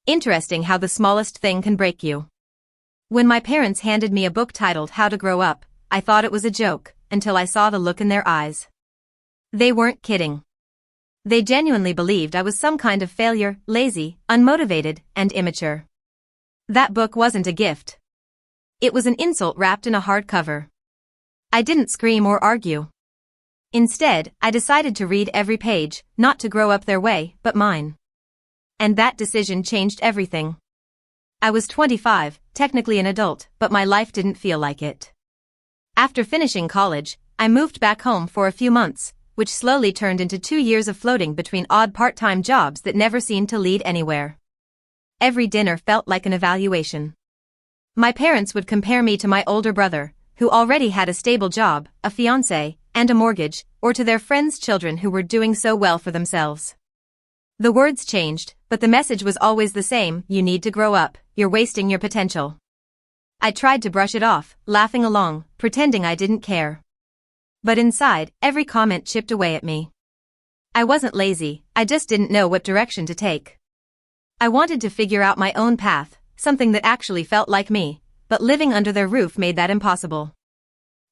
Interesting how the smallest thing can break you. When my parents handed me a book titled How to Grow Up, I thought it was a joke, until I saw the look in their eyes. They weren't kidding. They genuinely believed I was some kind of failure, lazy, unmotivated, and immature. That book wasn't a gift. It was an insult wrapped in a hardcover. I didn't scream or argue. Instead, I decided to read every page, not to grow up their way, but mine. And that decision changed everything. I was 25, technically an adult, but my life didn't feel like it. After finishing college, I moved back home for a few months, which slowly turned into 2 years of floating between odd part-time jobs that never seemed to lead anywhere. Every dinner felt like an evaluation. My parents would compare me to my older brother, who already had a stable job, a fiancé, and a mortgage, or to their friends' children who were doing so well for themselves. The words changed, but the message was always the same: you need to grow up, you're wasting your potential. I tried to brush it off, laughing along, pretending I didn't care. But inside, every comment chipped away at me. I wasn't lazy, I just didn't know what direction to take. I wanted to figure out my own path, something that actually felt like me, but living under their roof made that impossible.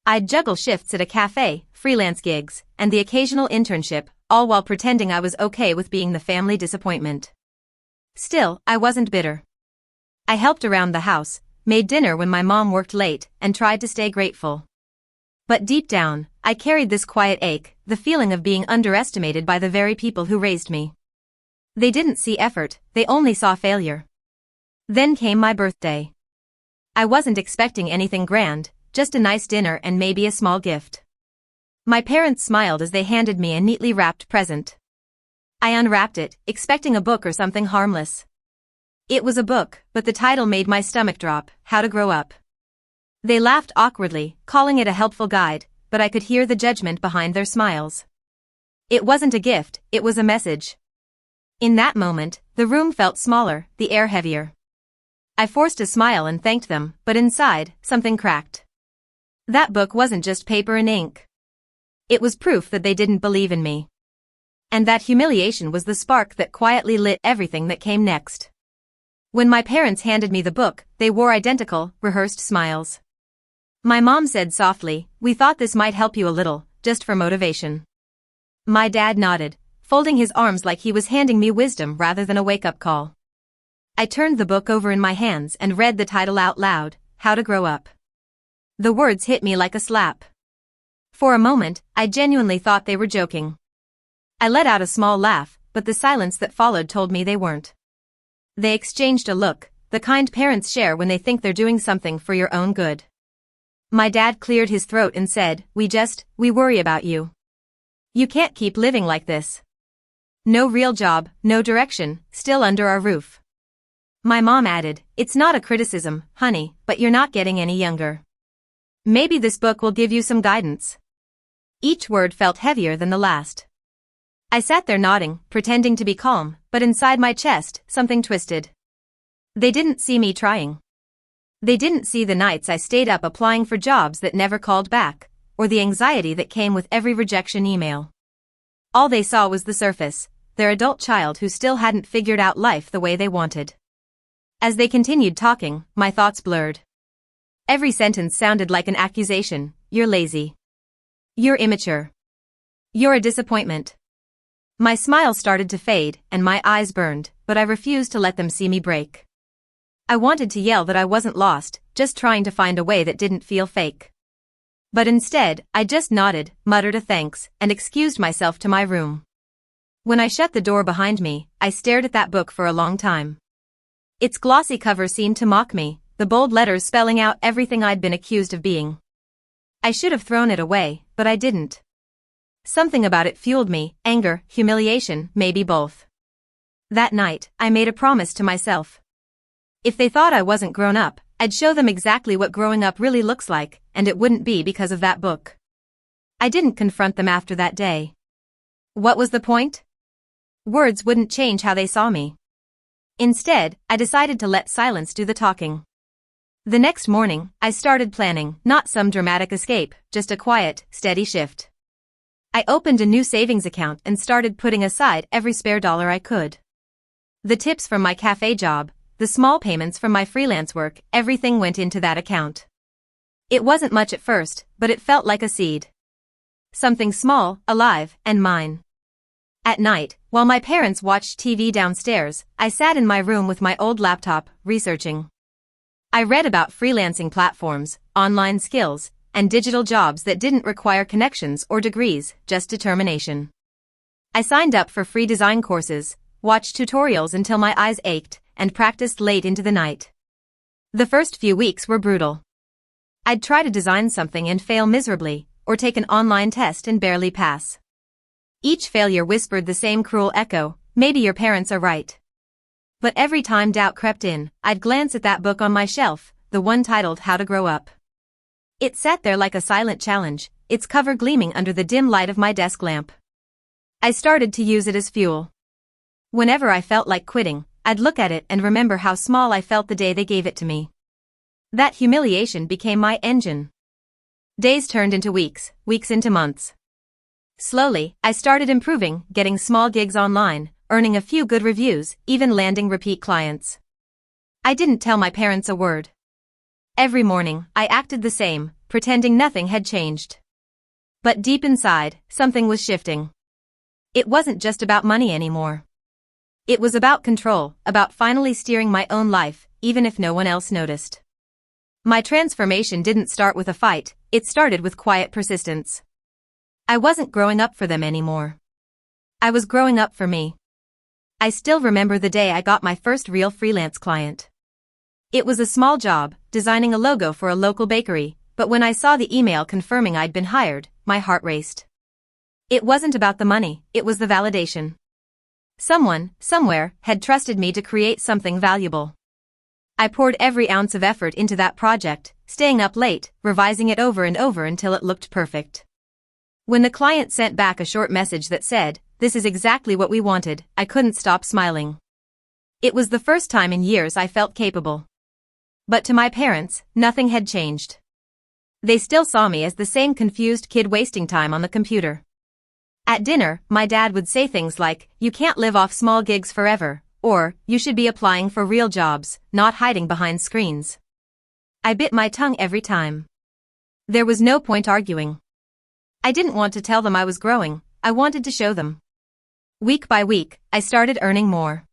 I'd juggle shifts at a cafe, freelance gigs, and the occasional internship, all while pretending I was okay with being the family disappointment. Still, I wasn't bitter. I helped around the house, made dinner when my mom worked late, and tried to stay grateful. But deep down, I carried this quiet ache, the feeling of being underestimated by the very people who raised me. They didn't see effort, they only saw failure. Then came my birthday. I wasn't expecting anything grand, just a nice dinner and maybe a small gift. My parents smiled as they handed me a neatly wrapped present. I unwrapped it, expecting a book or something harmless. It was a book, but the title made my stomach drop: How to Grow Up. They laughed awkwardly, calling it a helpful guide, but I could hear the judgment behind their smiles. It wasn't a gift, it was a message. In that moment, the room felt smaller, the air heavier. I forced a smile and thanked them, but inside, something cracked. That book wasn't just paper and ink. It was proof that they didn't believe in me. And that humiliation was the spark that quietly lit everything that came next. When my parents handed me the book, they wore identical, rehearsed smiles. My mom said softly, "We thought this might help you a little, just for motivation." My dad nodded, folding his arms like he was handing me wisdom rather than a wake-up call. I turned the book over in my hands and read the title out loud: How to Grow Up. The words hit me like a slap. For a moment, I genuinely thought they were joking. I let out a small laugh, but the silence that followed told me they weren't. They exchanged a look, the kind parents share when they think they're doing something for your own good. My dad cleared his throat and said, We worry about you. You can't keep living like this. No real job, no direction, still under our roof." My mom added, "It's not a criticism, honey, but you're not getting any younger. Maybe this book will give you some guidance." Each word felt heavier than the last. I sat there nodding, pretending to be calm, but inside my chest, something twisted. They didn't see me trying. They didn't see the nights I stayed up applying for jobs that never called back, or the anxiety that came with every rejection email. All they saw was the surface, their adult child who still hadn't figured out life the way they wanted. As they continued talking, my thoughts blurred. Every sentence sounded like an accusation: "You're lazy. You're immature. You're a disappointment." My smile started to fade, and my eyes burned, but I refused to let them see me break. I wanted to yell that I wasn't lost, just trying to find a way that didn't feel fake. But instead, I just nodded, muttered a thanks, and excused myself to my room. When I shut the door behind me, I stared at that book for a long time. Its glossy cover seemed to mock me, the bold letters spelling out everything I'd been accused of being. I should have thrown it away, but I didn't. Something about it fueled me: anger, humiliation, maybe both. That night, I made a promise to myself. If they thought I wasn't grown up, I'd show them exactly what growing up really looks like, and it wouldn't be because of that book. I didn't confront them after that day. What was the point? Words wouldn't change how they saw me. Instead, I decided to let silence do the talking. The next morning, I started planning, not some dramatic escape, just a quiet, steady shift. I opened a new savings account and started putting aside every spare dollar I could. The tips from my cafe job, the small payments from my freelance work, everything went into that account. It wasn't much at first, but it felt like a seed. Something small, alive, and mine. At night, while my parents watched TV downstairs, I sat in my room with my old laptop, researching. I read about freelancing platforms, online skills, and digital jobs that didn't require connections or degrees, just determination. I signed up for free design courses, watched tutorials until my eyes ached, and practiced late into the night. The first few weeks were brutal. I'd try to design something and fail miserably, or take an online test and barely pass. Each failure whispered the same cruel echo, maybe your parents are right. But every time doubt crept in, I'd glance at that book on my shelf, the one titled How to Grow Up. It sat there like a silent challenge, its cover gleaming under the dim light of my desk lamp. I started to use it as fuel. Whenever I felt like quitting, I'd look at it and remember how small I felt the day they gave it to me. That humiliation became my engine. Days turned into weeks, weeks into months. Slowly, I started improving, getting small gigs online, earning a few good reviews, even landing repeat clients. I didn't tell my parents a word. Every morning, I acted the same, pretending nothing had changed. But deep inside, something was shifting. It wasn't just about money anymore. It was about control, about finally steering my own life, even if no one else noticed. My transformation didn't start with a fight, it started with quiet persistence. I wasn't growing up for them anymore. I was growing up for me. I still remember the day I got my first real freelance client. It was a small job, designing a logo for a local bakery, but when I saw the email confirming I'd been hired, my heart raced. It wasn't about the money, it was the validation. Someone, somewhere, had trusted me to create something valuable. I poured every ounce of effort into that project, staying up late, revising it over and over until it looked perfect. When the client sent back a short message that said, "This is exactly what we wanted," I couldn't stop smiling. It was the first time in years I felt capable. But to my parents, nothing had changed. They still saw me as the same confused kid wasting time on the computer. At dinner, my dad would say things like, "You can't live off small gigs forever," or, "You should be applying for real jobs, not hiding behind screens." I bit my tongue every time. There was no point arguing. I didn't want to tell them I was growing, I wanted to show them. Week by week, I started earning more.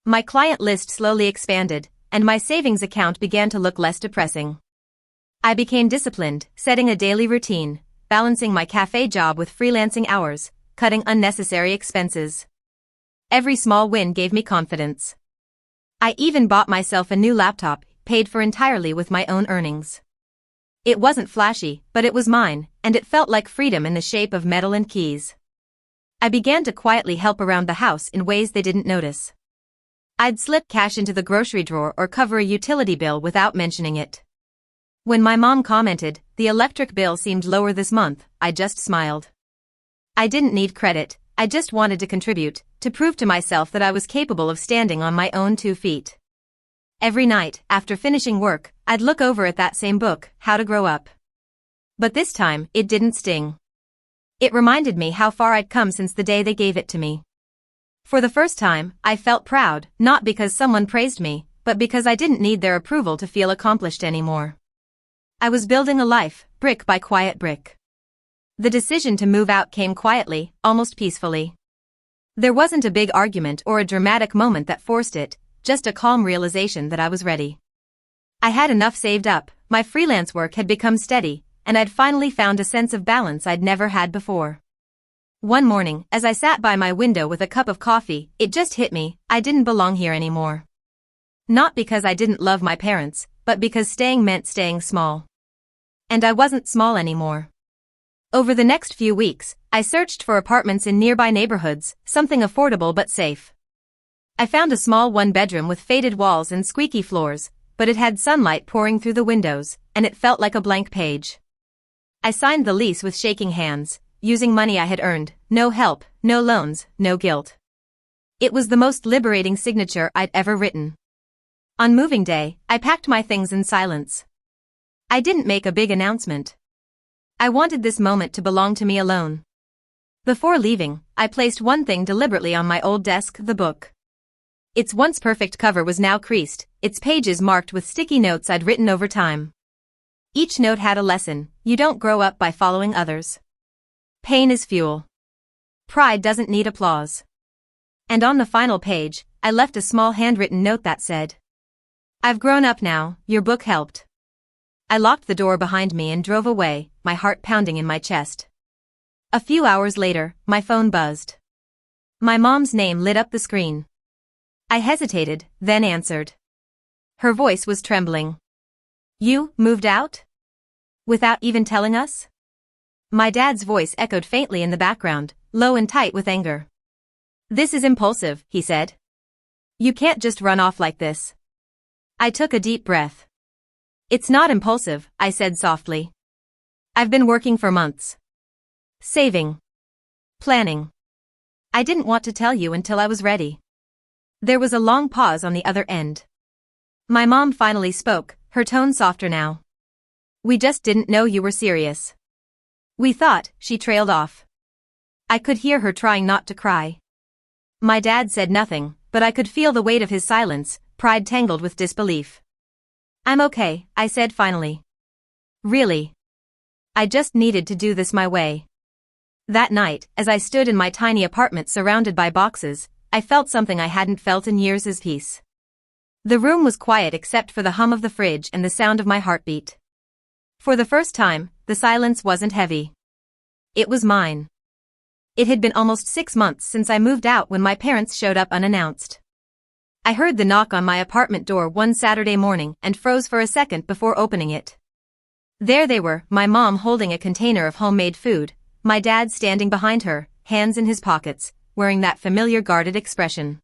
My client list slowly expanded, and my savings account began to look less depressing. I became disciplined, setting a daily routine, balancing my cafe job with freelancing hours, cutting unnecessary expenses. Every small win gave me confidence. I even bought myself a new laptop, paid for entirely with my own earnings. It wasn't flashy, but it was mine, and it felt like freedom in the shape of metal and keys. I began to quietly help around the house in ways they didn't notice. I'd slip cash into the grocery drawer or cover a utility bill without mentioning it. When my mom commented, "The electric bill seemed lower this month," I just smiled. I didn't need credit, I just wanted to contribute, to prove to myself that I was capable of standing on my own 2 feet. Every night, after finishing work, I'd look over at that same book, How to Grow Up. But this time, it didn't sting. It reminded me how far I'd come since the day they gave it to me. For the first time, I felt proud, not because someone praised me, but because I didn't need their approval to feel accomplished anymore. I was building a life, brick by quiet brick. The decision to move out came quietly, almost peacefully. There wasn't a big argument or a dramatic moment that forced it, just a calm realization that I was ready. I had enough saved up, my freelance work had become steady, and I'd finally found a sense of balance I'd never had before. One morning, as I sat by my window with a cup of coffee, it just hit me, I didn't belong here anymore. Not because I didn't love my parents, but because staying meant staying small. And I wasn't small anymore. Over the next few weeks, I searched for apartments in nearby neighborhoods, something affordable but safe. I found a small one-bedroom with faded walls and squeaky floors, but it had sunlight pouring through the windows, and it felt like a blank page. I signed the lease with shaking hands, using money I had earned, no help, no loans, no guilt. It was the most liberating signature I'd ever written. On moving day, I packed my things in silence. I didn't make a big announcement. I wanted this moment to belong to me alone. Before leaving, I placed one thing deliberately on my old desk, the book. Its once perfect cover was now creased, its pages marked with sticky notes I'd written over time. Each note had a lesson: you don't grow up by following others. Pain is fuel. Pride doesn't need applause. And on the final page, I left a small handwritten note that said, "I've grown up now, your book helped." I locked the door behind me and drove away, my heart pounding in my chest. A few hours later, my phone buzzed. My mom's name lit up the screen. I hesitated, then answered. Her voice was trembling. "You moved out? Without even telling us?" My dad's voice echoed faintly in the background, low and tight with anger. "This is impulsive," he said. "You can't just run off like this." I took a deep breath. "It's not impulsive," I said softly. "I've been working for months. Saving. Planning. I didn't want to tell you until I was ready." There was a long pause on the other end. My mom finally spoke, her tone softer now. "We just didn't know you were serious. We thought," she trailed off. I could hear her trying not to cry. My dad said nothing, but I could feel the weight of his silence, pride tangled with disbelief. "I'm okay," I said finally. "Really? I just needed to do this my way." That night, as I stood in my tiny apartment surrounded by boxes, I felt something I hadn't felt in years: peace. The room was quiet except for the hum of the fridge and the sound of my heartbeat. For the first time, the silence wasn't heavy. It was mine. It had been almost 6 months since I moved out when my parents showed up unannounced. I heard the knock on my apartment door one Saturday morning and froze for a second before opening it. There they were, my mom holding a container of homemade food, my dad standing behind her, hands in his pockets, wearing that familiar guarded expression.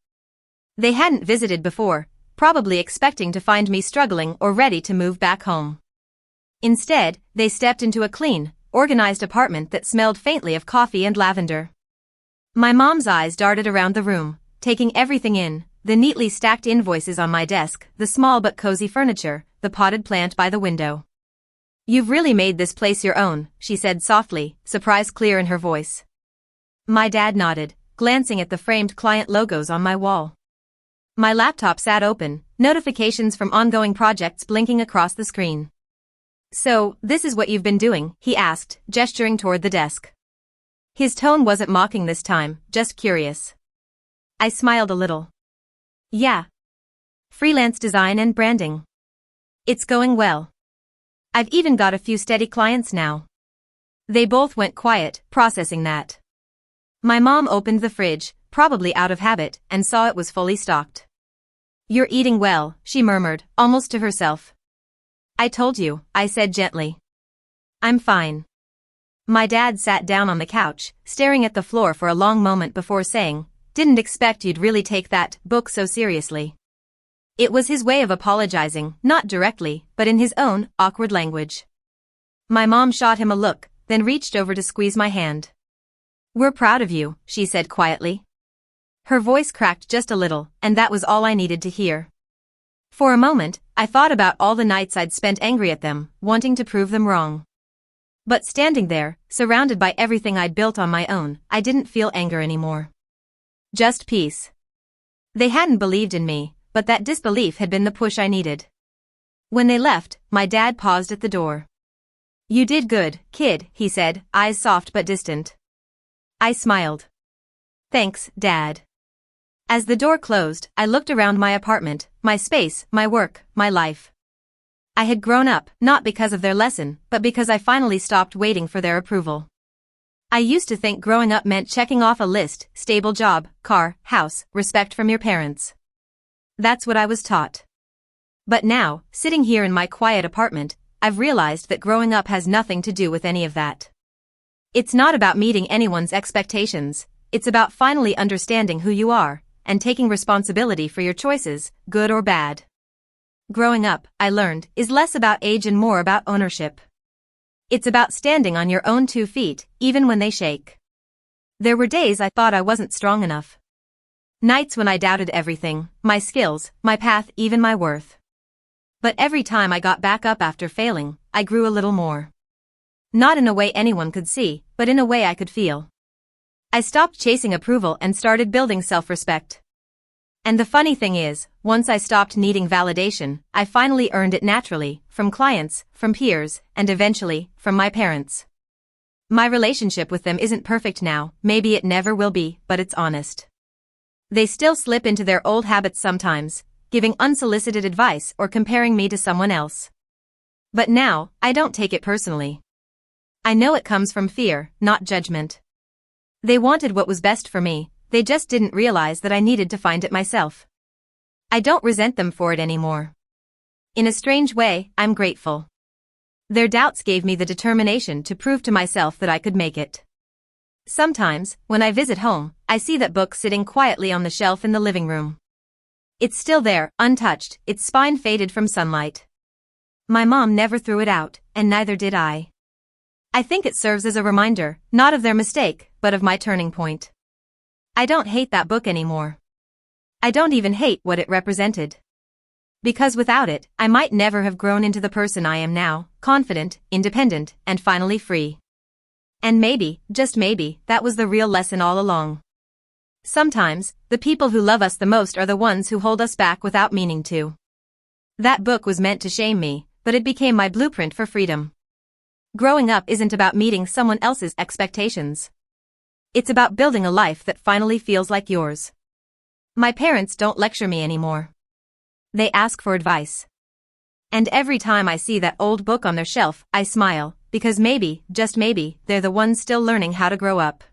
They hadn't visited before, probably expecting to find me struggling or ready to move back home. Instead, they stepped into a clean, organized apartment that smelled faintly of coffee and lavender. My mom's eyes darted around the room, taking everything in: the neatly stacked invoices on my desk, the small but cozy furniture, the potted plant by the window. "You've really made this place your own," she said softly, surprise clear in her voice. My dad nodded, glancing at the framed client logos on my wall. My laptop sat open, notifications from ongoing projects blinking across the screen. "So, this is what you've been doing?" he asked, gesturing toward the desk. His tone wasn't mocking this time, just curious. I smiled a little. "Yeah. Freelance design and branding. It's going well. I've even got a few steady clients now." They both went quiet, processing that. My mom opened the fridge, probably out of habit, and saw it was fully stocked. "You're eating well," she murmured, almost to herself. "I told you," I said gently. "I'm fine." My dad sat down on the couch, staring at the floor for a long moment before saying, "Didn't expect you'd really take that book so seriously." It was his way of apologizing, not directly, but in his own, awkward language. My mom shot him a look, then reached over to squeeze my hand. "We're proud of you," she said quietly. Her voice cracked just a little, and that was all I needed to hear. For a moment, I thought about all the nights I'd spent angry at them, wanting to prove them wrong. But standing there, surrounded by everything I'd built on my own, I didn't feel anger anymore. Just peace. They hadn't believed in me, but that disbelief had been the push I needed. When they left, my dad paused at the door. "You did good, kid," he said, eyes soft but distant. I smiled. "Thanks, Dad." As the door closed, I looked around my apartment, my space, my work, my life. I had grown up, not because of their lesson, but because I finally stopped waiting for their approval. I used to think growing up meant checking off a list: stable job, car, house, respect from your parents. That's what I was taught. But now, sitting here in my quiet apartment, I've realized that growing up has nothing to do with any of that. It's not about meeting anyone's expectations, it's about finally understanding who you are, and taking responsibility for your choices, good or bad. Growing up, I learned, is less about age and more about ownership. It's about standing on your own 2 feet, even when they shake. There were days I thought I wasn't strong enough. Nights when I doubted everything, my skills, my path, even my worth. But every time I got back up after failing, I grew a little more. Not in a way anyone could see, but in a way I could feel. I stopped chasing approval and started building self-respect. And the funny thing is, once I stopped needing validation, I finally earned it naturally, from clients, from peers, and eventually, from my parents. My relationship with them isn't perfect now, maybe it never will be, but it's honest. They still slip into their old habits sometimes, giving unsolicited advice or comparing me to someone else. But now, I don't take it personally. I know it comes from fear, not judgment. They wanted what was best for me, they just didn't realize that I needed to find it myself. I don't resent them for it anymore. In a strange way, I'm grateful. Their doubts gave me the determination to prove to myself that I could make it. Sometimes, when I visit home, I see that book sitting quietly on the shelf in the living room. It's still there, untouched, its spine faded from sunlight. My mom never threw it out, and neither did I. I think it serves as a reminder, not of their mistake, but of my turning point. I don't hate that book anymore. I don't even hate what it represented. Because without it, I might never have grown into the person I am now, confident, independent, and finally free. And maybe, just maybe, that was the real lesson all along. Sometimes, the people who love us the most are the ones who hold us back without meaning to. That book was meant to shame me, but it became my blueprint for freedom. Growing up isn't about meeting someone else's expectations. It's about building a life that finally feels like yours. My parents don't lecture me anymore. They ask for advice. And every time I see that old book on their shelf, I smile, because maybe, just maybe, they're the ones still learning how to grow up.